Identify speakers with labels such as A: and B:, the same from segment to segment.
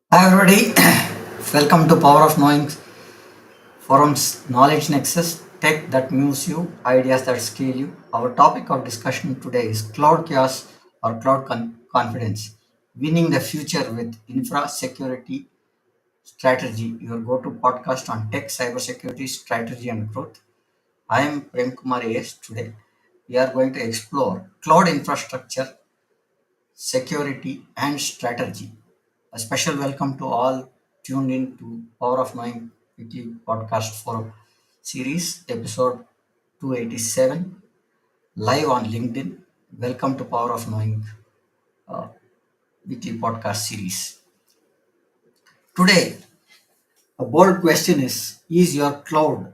A: Hi everybody, welcome to Power of Knowing Forum's Knowledge Nexus, tech that moves you, ideas that scale you. Our topic of discussion today is cloud chaos or confidence, winning the future with infra security strategy, your go-to podcast on tech, cybersecurity, strategy and growth. I am Prem Kumar AS. Today we are going to explore cloud infrastructure security, and strategy. A special welcome to all tuned in to Power of Knowing Weekly Podcast for series episode 287 live on LinkedIn. Welcome to Power of Knowing uh, Weekly Podcast series. Today, a bold question is your cloud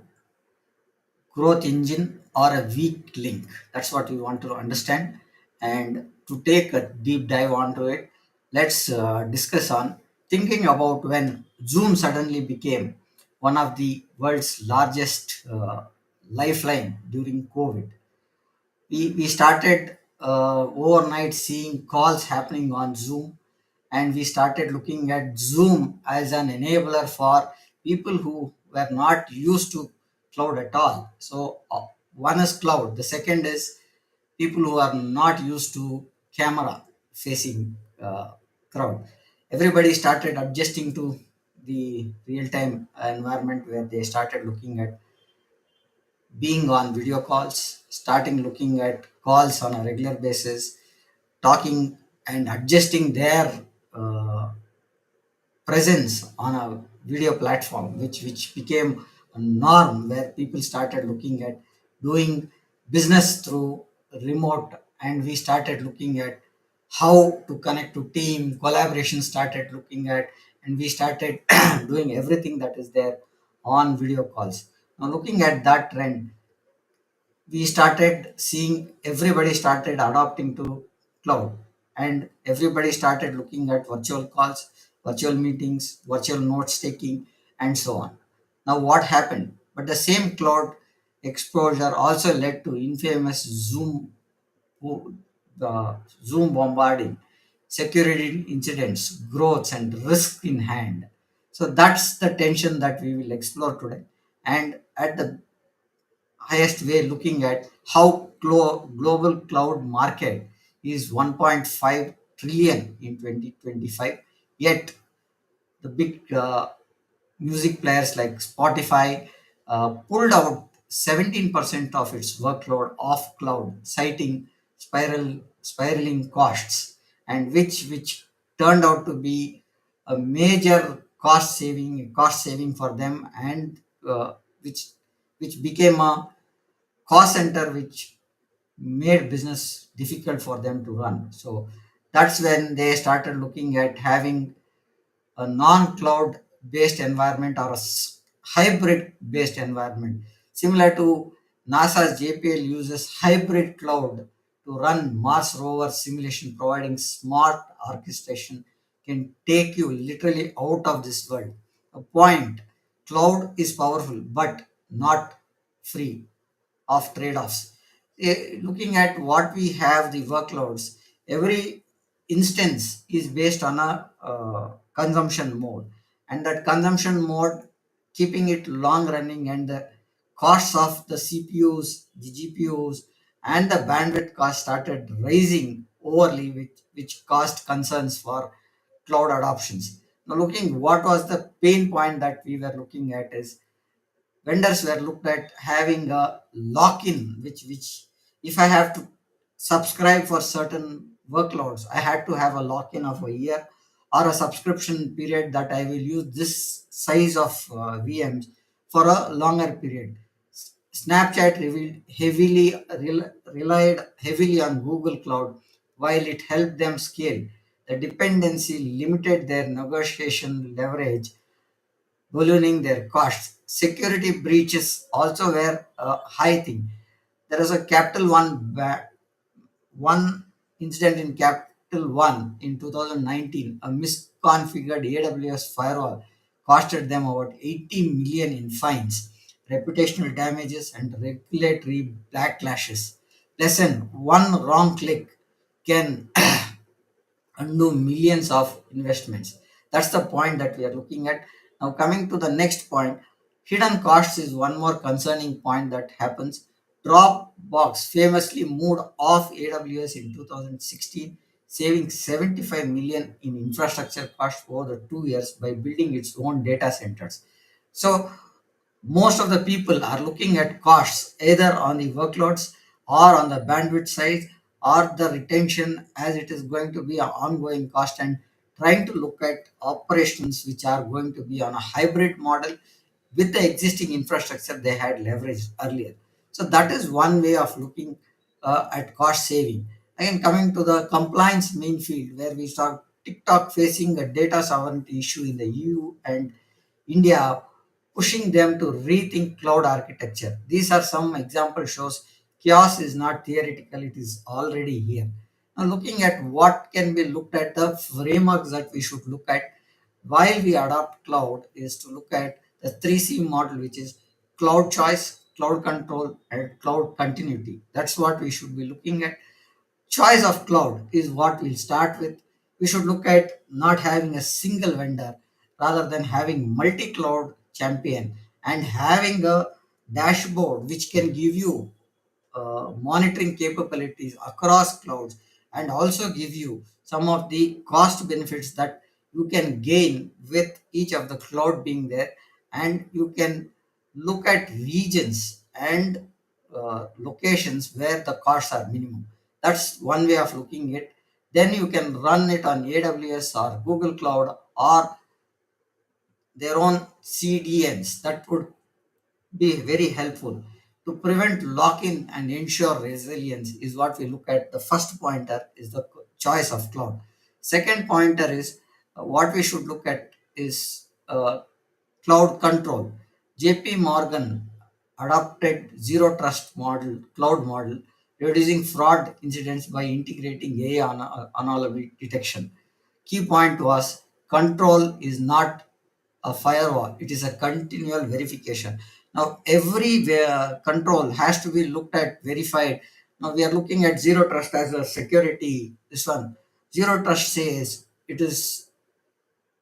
A: growth engine or a weak link? That's what we want to understand. And to take a deep dive onto it, let's discuss on thinking about when Zoom suddenly became one of the world's largest lifeline during COVID. We started overnight seeing calls happening on Zoom, and we started looking at Zoom as an enabler for people who were not used to cloud at all. So, one is cloud, the second is people who are not used to camera facing crowd. Everybody started adjusting to the real time environment where they started looking at being on video calls, starting looking at calls on a regular basis, talking and adjusting their uh, presence on a video platform, which became a norm where people started looking at doing business through remote, and we started looking at how to connect to team collaboration started looking at, and we started doing everything that is there on video calls. Now looking at that trend, we started seeing everybody started adopting to cloud, and everybody started looking at virtual calls, virtual meetings, virtual notes taking, and so on. Now what happened, but the same cloud exposure also led to infamous the zoom bombarding, security incidents, growths and risk in hand. So that's the tension that we will explore today, and at the highest way looking at how global cloud market is 1.5 trillion in 2025, yet the big music players like Spotify pulled out 17% of its workload off cloud, citing spiraling costs, and which turned out to be a major cost saving for them, and which which became a cost center which made business difficult for them to run. So that's when they started looking at having a non-cloud based environment or a hybrid based environment, similar to NASA's JPL uses hybrid cloud to run Mars rover simulation, providing smart orchestration can take you literally out of this world. A point: cloud is powerful but not free of trade-offs. Looking at what we have, the workloads, every instance is based on a consumption mode, and that consumption mode, keeping it long running, and the costs of the CPUs, the GPUs, and the bandwidth cost started rising overly, which caused concerns for cloud adoptions. Now, looking what was the pain point that we were looking at is vendors were looked at having a lock-in, which if I have to subscribe for certain workloads. I had to have a lock-in of a year or a subscription period that I will use this size of VMs for a longer period. Snapchat relied heavily on Google Cloud while it helped them scale. The dependency limited their negotiation leverage, ballooning their costs. Security breaches also were a high thing. There is a Capital One incident in Capital One in 2019. A misconfigured AWS firewall costed them about 80 million in fines, reputational damages, and regulatory backlashes. Lesson: one wrong click can undo millions of investments. That's the point that we are looking at. Now, coming to the next point, hidden costs is one more concerning point that happens. Dropbox famously moved off AWS in 2016, saving 75 million in infrastructure costs over the 2 years by building its own data centers. So, most of the people are looking at costs either on the workloads or on the bandwidth side or the retention, as it is going to be an ongoing cost, and trying to look at operations which are going to be on a hybrid model with the existing infrastructure they had leveraged earlier. So that is one way of looking at cost saving. Again, coming to the compliance main field, where we saw TikTok facing a data sovereignty issue in the EU and India, pushing them to rethink cloud architecture. These are some example shows chaos is not theoretical, it is already here. Now, looking at what can be looked at, the frameworks that we should look at while we adopt cloud is to look at the 3C model, which is cloud choice, cloud control, and cloud continuity. That's what we should be looking at. Choice of cloud is what we'll start with. We should look at not having a single vendor rather than having multi-cloud champion, and having a dashboard which can give you monitoring capabilities across clouds, and also give you some of the cost benefits that you can gain with each of the cloud being there. And you can look at regions and locations where the costs are minimum. That's one way of looking at. Then you can run it on AWS or Google Cloud or their own CDNs. That would be very helpful to prevent lock-in and ensure resilience is what we look at. The first pointer is the choice of cloud. Second pointer is what we should look at is cloud control. JP Morgan adopted zero trust model, cloud model, reducing fraud incidents by integrating AI anomaly detection. Key point was control is not a firewall, it is a continual verification. Now every control has to be looked at, verified. Now we are looking at zero trust as a security. This one, zero trust says it is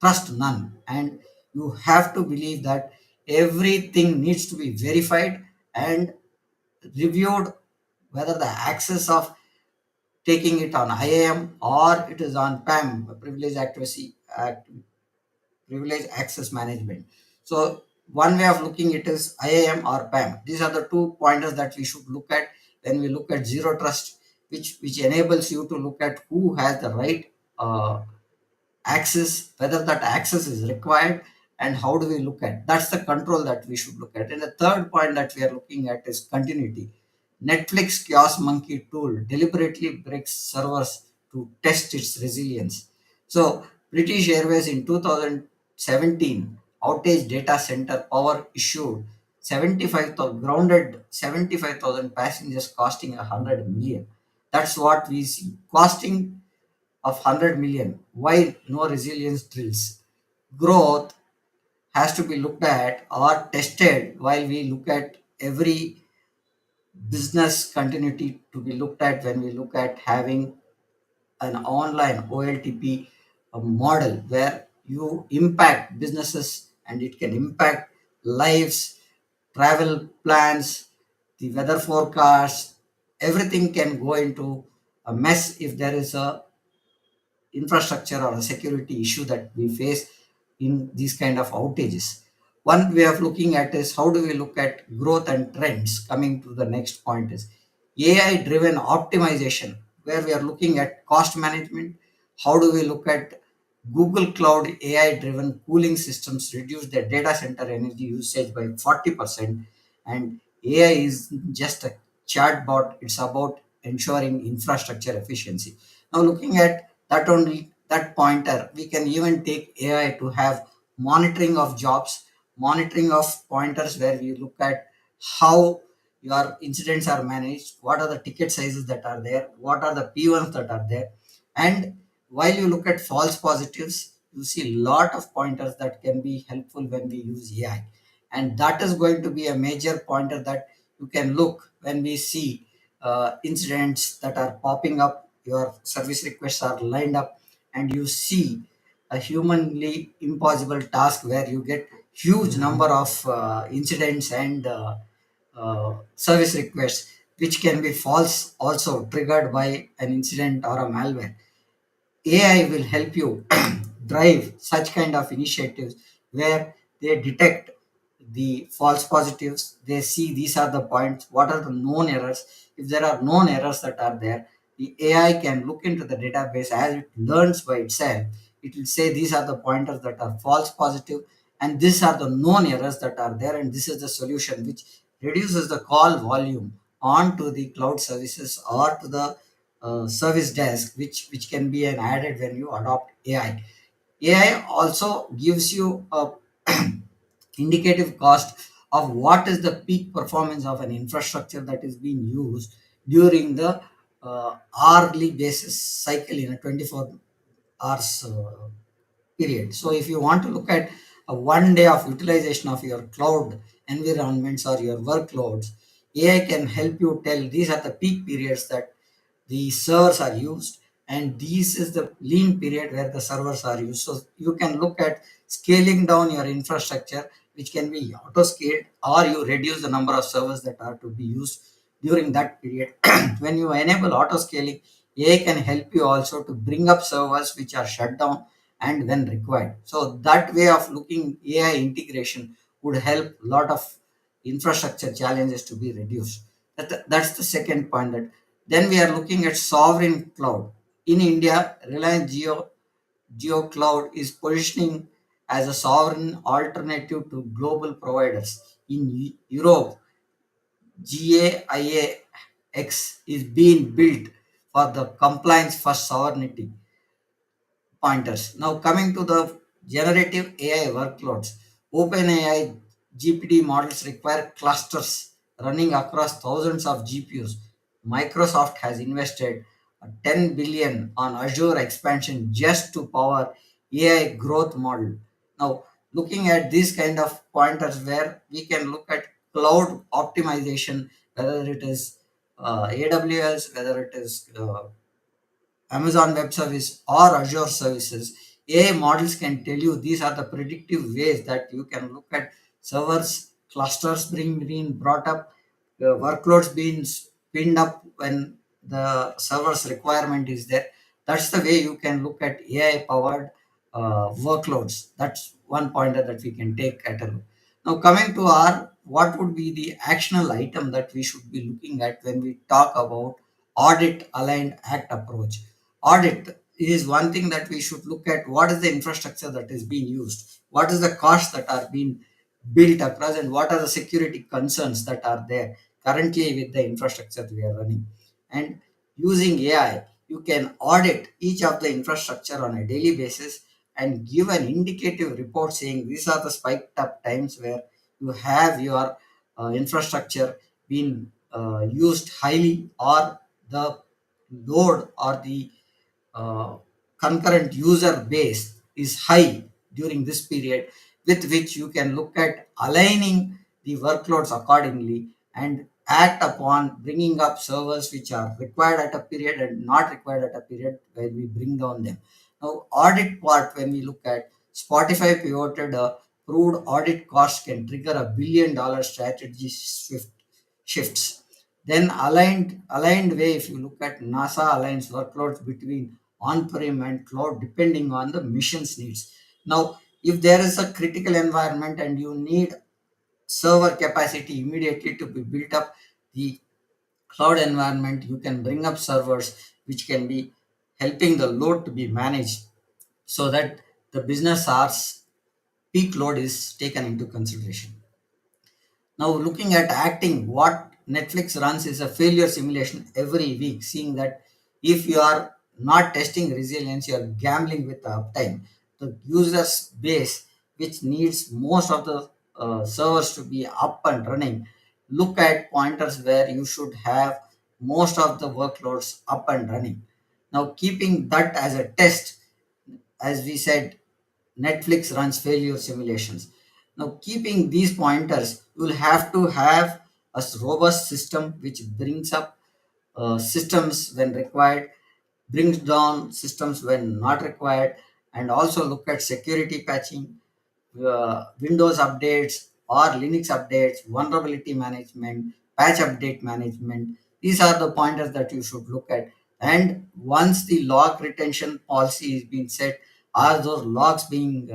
A: trust none, and you have to believe that everything needs to be verified and reviewed, whether the access of taking it on IAM or it is on PAM, privilege accuracy act, privilege access management. So one way of looking it is IAM or PAM. These are the two pointers that we should look at when we look at zero trust, which enables you to look at who has the right access, whether that access is required, and how do we look at. That's the control that we should look at. And the third point that we are looking at is continuity. Netflix Chaos Monkey tool deliberately breaks servers to test its resilience. So British Airways in 2017 outage data center power issued 75,000 grounded 75,000 passengers, costing 100 million. That's what we see costing of 100 million. Why no resilience drills? Growth has to be looked at or tested while we look at every business continuity to be looked at when we look at having an online OLTP model where you impact businesses and it can impact lives, travel plans, the weather forecast. Everything can go into a mess if there is a infrastructure or a security issue that we face in these kind of outages. One way of looking at is how do we look at growth and trends. Coming to the next point is AI driven optimization, where we are looking at cost management. How do we look at Google Cloud AI driven cooling systems reduce their data center energy usage by 40%? And AI is just a chatbot, it's about ensuring infrastructure efficiency. Now, looking at that only that pointer, we can even take AI to have monitoring of jobs, monitoring of pointers, where we look at how your incidents are managed, what are the ticket sizes that are there, what are the P1s that are there. And while you look at false positives, you see a lot of pointers that can be helpful when we use AI. And that is going to be a major pointer that you can look when we see incidents that are popping up, your service requests are lined up, and you see a humanly impossible task where you get huge number of incidents and service requests, which can be false, also triggered by an incident or a malware. AI will help you drive such kind of initiatives where they detect the false positives. They see these are the points, what are the known errors. If there are known errors that are there, the AI can look into the database. As it learns by itself, it will say these are the pointers that are false positive, and these are the known errors that are there, and this is the solution, which reduces the call volume onto the cloud services or to the service desk, which can be an added when you adopt AI. AI also gives you a indicative cost of what is the peak performance of an infrastructure that is being used during the hourly basis cycle in a 24 hours period. So if you want to look at a 1 day of utilization of your cloud environments or your workloads, AI can help you tell these are the peak periods that the servers are used, and this is the lean period where the servers are used. So you can look at scaling down your infrastructure, which can be auto scaled, or you reduce the number of servers that are to be used during that period. When you enable auto scaling, AI can help you also to bring up servers which are shut down and when required. So that way of looking AI integration would help a lot of infrastructure challenges to be reduced. That's the second point. That then we are looking at sovereign cloud. In India, Reliance Geo Cloud is positioning as a sovereign alternative to global providers. In Europe, GAIAX is being built for the compliance first sovereignty pointers. Now coming to the generative AI workloads, OpenAI GPT models require clusters running across thousands of GPUs. Microsoft has invested 10 billion on Azure expansion just to power AI growth model. Now, looking at these kind of pointers where we can look at cloud optimization, whether it is AWS, whether it is Amazon Web Service or Azure services, AI models can tell you these are the predictive ways that you can look at servers, clusters being brought up, workloads being spinned up when the server's requirement is there. That's the way you can look at AI powered workloads. That's one pointer that we can take at a look. Now, coming to our what would be the actionable item that we should be looking at when we talk about audit aligned act approach. Audit is one thing that we should look at. What is the infrastructure that is being used, what is the costs that are being built across, and what are the security concerns that are there currently with the infrastructure we are running. And using AI, you can audit each of the infrastructure on a daily basis and give an indicative report saying these are the spiked up times where you have your infrastructure being used highly, or the load or the uh, concurrent user base is high during this period, with which you can look at aligning the workloads accordingly and act upon bringing up servers which are required at a period and not required at a period where we bring down them. Now, audit part, when we look at Spotify pivoted a proved audit cost can trigger $1 billion strategy shifts. Then aligned way, if you look at NASA aligns workloads between on-prem and cloud depending on the mission's needs. Now, if there is a critical environment and you need server capacity immediately to be built up, the cloud environment, you can bring up servers which can be helping the load to be managed so that the business hours peak load is taken into consideration. Now, looking at acting, what Netflix runs is a failure simulation every week, seeing that if you are not testing resilience, you are gambling with the uptime. The user's base, which needs most of the servers to be up and running, look at pointers where you should have most of the workloads up and running. Now, keeping that as a test, as we said, Netflix runs failure simulations. Now, keeping these pointers, you will have to have a robust system which brings up systems when required, brings down systems when not required, and also look at security patching, Windows updates or Linux updates, vulnerability management, patch update management. These are the pointers that you should look at. And once the log retention policy is being set, are those logs being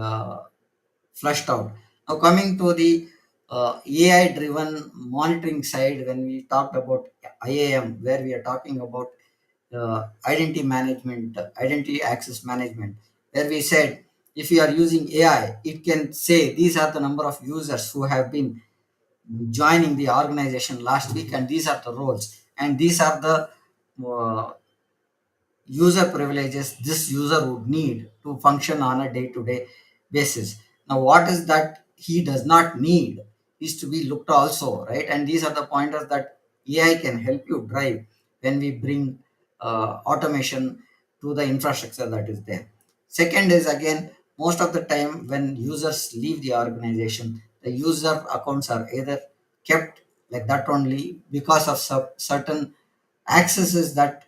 A: flushed out? Now, coming to the AI driven monitoring side, when we talked about IAM, where we are talking about identity management, identity access management, where we said if you are using AI, it can say these are the number of users who have been joining the organization last week, and these are the roles, and these are the uh, user privileges this user would need to function on a day-to-day basis. Now, what is that he does not need is to be looked also, right? And these are the pointers that AI can help you drive when we bring automation to the infrastructure that is there. Second is again, most of the time when users leave the organization, the user accounts are either kept like that only because of certain accesses that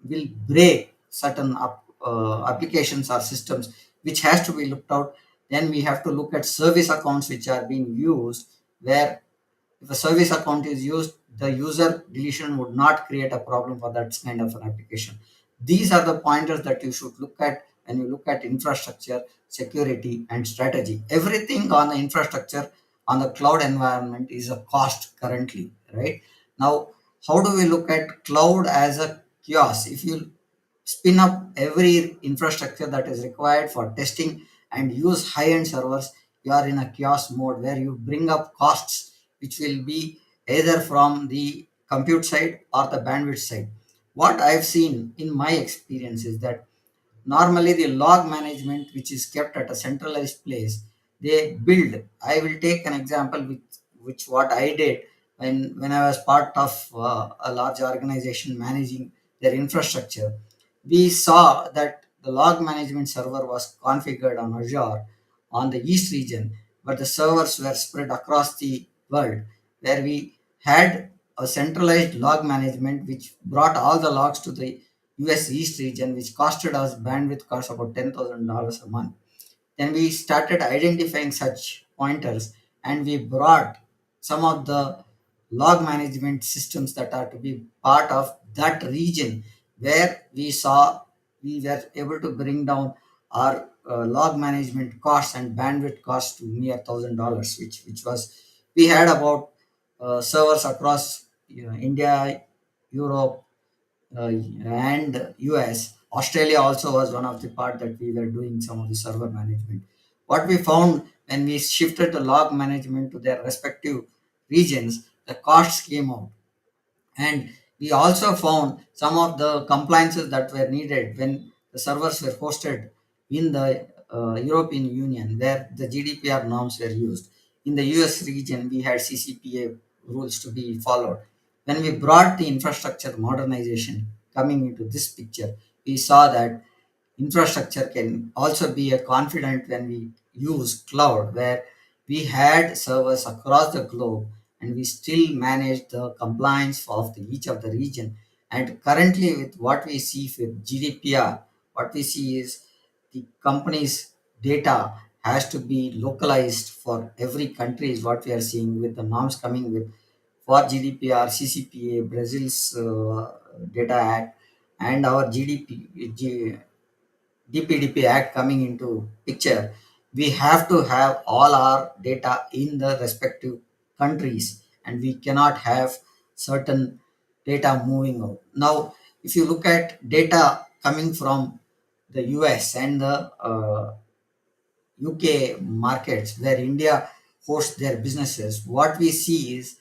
A: will break certain applications or systems, which has to be looked out. Then we have to look at service accounts which are being used, where if a service account is used, the user deletion would not create a problem for that kind of an application. These are the pointers that you should look at when you look at infrastructure, security, and strategy. Everything on the infrastructure on the cloud environment is a cost currently, right? Now, how do we look at cloud as a kiosk? If you spin up every infrastructure that is required for testing and use high-end servers, you are in a chaos mode where you bring up costs which will be either from the compute side or the bandwidth side. What I've seen in my experience is that normally the log management which is kept at a centralized place, they build. I will take an example with which what I did when I was part of a large organization managing their infrastructure. We saw that the log management server was configured on Azure on the east region, but the servers were spread across the world, where we had a centralized log management which brought all the logs to the US East region, which costed us bandwidth cost about $10,000 a month. Then we started identifying such pointers, and we brought some of the log management systems that are to be part of that region, where we saw we were able to bring down our log management costs and bandwidth costs to near $1,000, which was we had about servers across India, Europe, and US. Australia also was one of the part that we were doing some of the server management. What we found when we shifted the log management to their respective regions, the costs came out. And we also found some of the compliances that were needed when the servers were hosted in the European Union, where the GDPR norms were used. In the US region, we had CCPA rules to be followed. When we brought the infrastructure modernization coming into this picture, we saw that infrastructure can also be a confident when we use cloud, where we had servers across the globe and we still manage the compliance of each of the region. And currently with what we see with GDPR, what we see is the company's data has to be localized for every country, is what we are seeing with the norms coming with for GDPR, CCPA, Brazil's data act, and our DPDP Act coming into picture. We have to have all our data in the respective countries, and we cannot have certain data moving out. Now, if you look at data coming from the US and the UK markets where India hosts their businesses, what we see is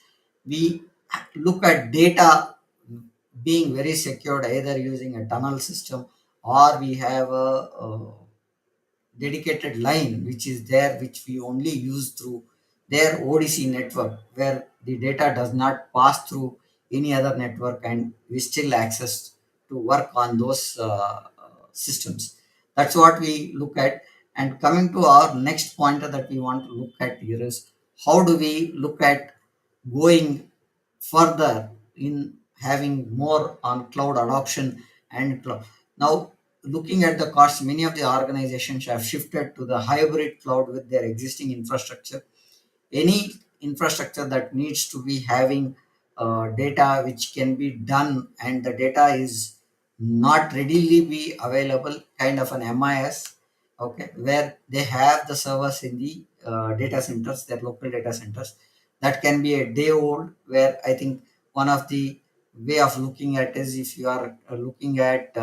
A: we look at data being very secured either using a tunnel system, or we have a dedicated line which is there, which we only use through their ODC network, where the data does not pass through any other network and we still access to work on those systems. That's what we look at. And coming to our next pointer that we want to look at here is how do we look at going further in having more on cloud adoption and cloud. Now, looking at the costs, many of the organizations have shifted to the hybrid cloud with their existing infrastructure. Any infrastructure that needs to be having data which can be done and the data is not readily be available, kind of an MIS, okay, where they have the servers in the data centers, their local data centers, that can be a day old, where I think one of the way of looking at is if you are looking at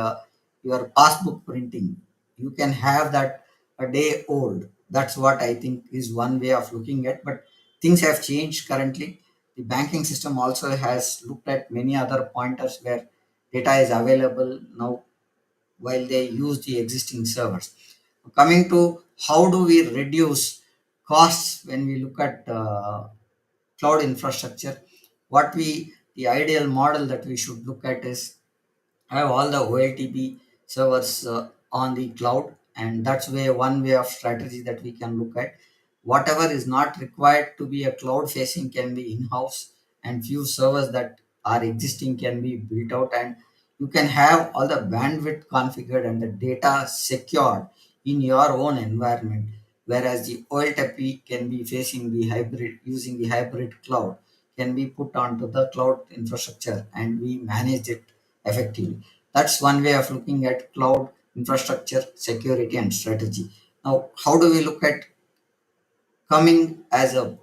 A: your passbook printing, you can have that a day old. That's what I think is one way of looking at. But things have changed currently. The banking system also has looked at many other pointers where data is available now while they use the existing servers. Coming to how do we reduce costs when we look at cloud infrastructure, what we the ideal model that we should look at is have all the OLTP servers on the cloud, and that's way one way of strategy that we can look at. Whatever is not required to be a cloud facing can be in-house, and few servers that are existing can be built out, and you can have all the bandwidth configured and the data secured in your own environment. Whereas the OLTP can be facing the hybrid, using the hybrid cloud, can be put onto the cloud infrastructure and we manage it effectively. That's one way of looking at cloud infrastructure security and strategy. Now, how do we look at coming as a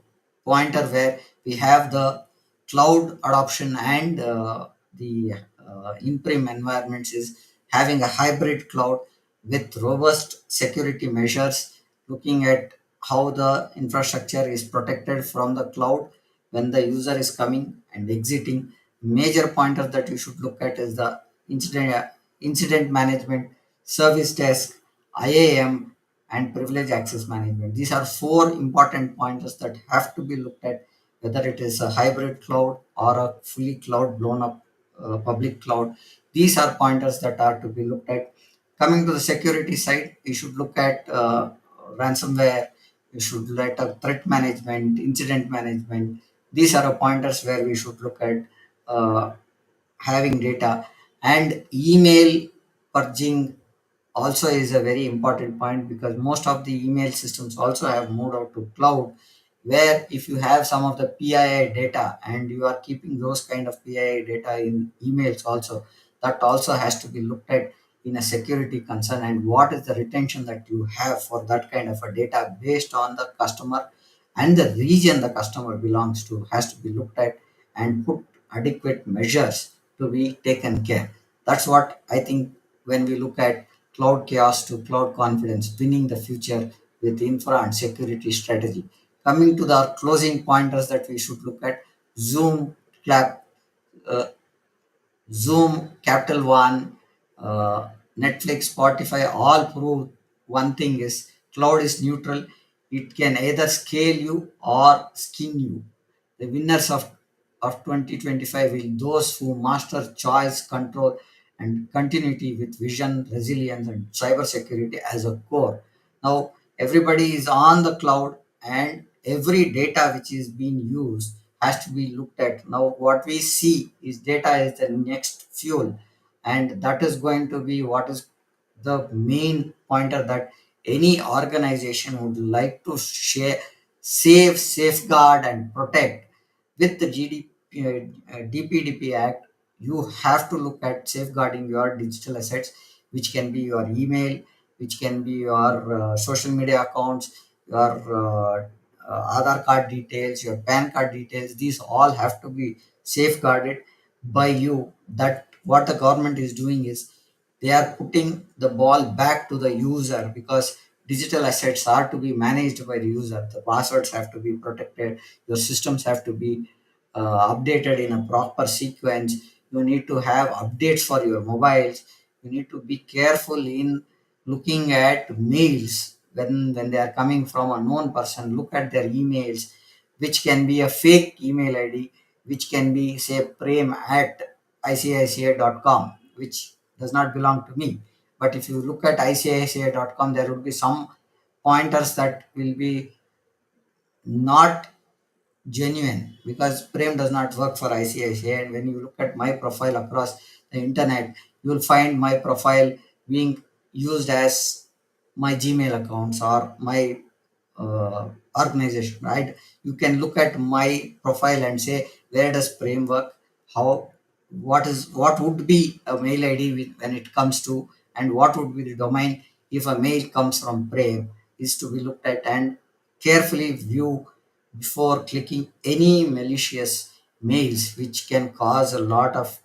A: pointer where we have the cloud adoption and the in-prem environments is having a hybrid cloud with robust security measures, looking at how the infrastructure is protected from the cloud when the user is coming and exiting. Major pointer that you should look at is the incident management, service desk, IAM, and privilege access management. These are four important pointers that have to be looked at, whether it is a hybrid cloud or a fully cloud blown up public cloud. These are pointers that are to be looked at. Coming to the security side, we should look at ransomware, we should look at threat management, incident management. These are pointers where we should look at uh, having data, and email purging also is a very important point, because most of the email systems also have moved out to cloud, where if you have some of the PII data and you are keeping those kind of PII data in emails also, that also has to be looked at in a security concern, and what is the retention that you have for that kind of a data based on the customer and the region the customer belongs to has to be looked at and put adequate measures to be taken care. That's what I think when we look at cloud chaos to cloud confidence, winning the future with infra and security strategy. Coming to the closing pointers that we should look at, Zoom, Clap, uh, Zoom, Capital One, Netflix, Spotify all prove one thing is cloud is neutral. It can either scale you or skin you. The winners of 2025 will those who master choice, control, and continuity with vision, resilience, and cybersecurity as a core. Now, everybody is on the cloud, and every data which is being used has to be looked at. Now, what we see is data is the next fuel, and that is going to be what is the main pointer that any organization would like to share, save, safeguard, and protect. With the DPDP Act, you have to look at safeguarding your digital assets, which can be your email, which can be your social media accounts, your Aadhaar card details, your PAN card details. These all have to be safeguarded. by you that what the government is doing is they are putting the ball back to the user, because digital assets are to be managed by the user. The passwords have to be protected, your systems have to be updated in a proper sequence. You need to have updates for your mobiles. You need to be careful in looking at mails when they are coming from a known person. Look at their emails, which can be a fake email id, which can be say Prem at icici.com, which does not belong to me. But if you look at icici.com, there would be some pointers that will be not genuine, because Prem does not work for ICICI. And when you look at my profile across the internet, you will find my profile being used as my Gmail accounts or my uh, organization, right? You can look at my profile and say, where does Prem work? How, what would be a mail ID when it comes to, and what would be the domain if a mail comes from Prem, is to be looked at and carefully view before clicking any malicious mails, which can cause a lot of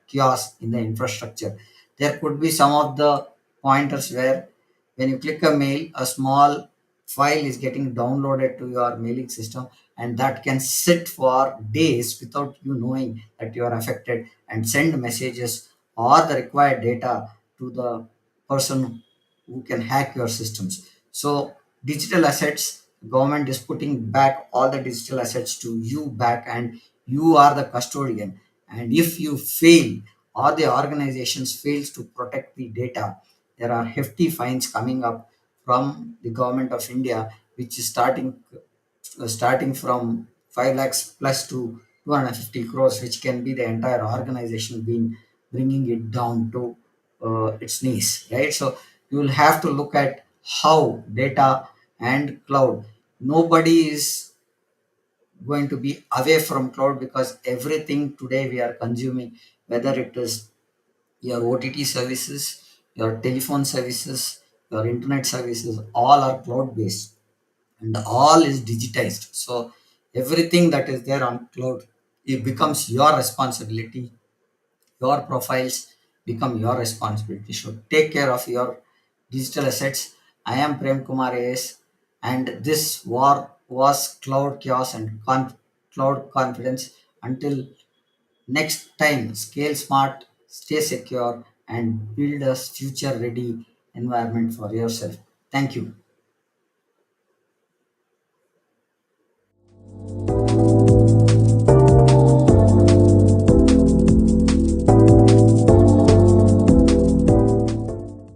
A: chaos in the infrastructure. There could be some of the pointers where when you click a mail, a small file is getting downloaded to your mailing system, and that can sit for days without you knowing that you are affected, and send messages or the required data to the person who can hack your systems. So digital assets, government is putting back all the digital assets to you back, and you are the custodian. And if you fail, or the organizations fails to protect the data, there are hefty fines coming up from the government of India, which is starting from 5 lakhs plus to 250 crores, which can be the entire organization being bringing it down to its knees, right? So you will have to look at how data and cloud. Nobody is going to be away from cloud, because everything today we are consuming, whether it is your OTT services, your telephone services, your internet services, all are cloud based and all is digitized. So everything that is there on cloud, it becomes your responsibility. Your profiles become your responsibility. So take care of your digital assets. I am Prem Kumar AS, and this war was cloud chaos and cloud confidence. Until next time, scale smart, stay secure, and build a future ready environment for yourself. Thank you.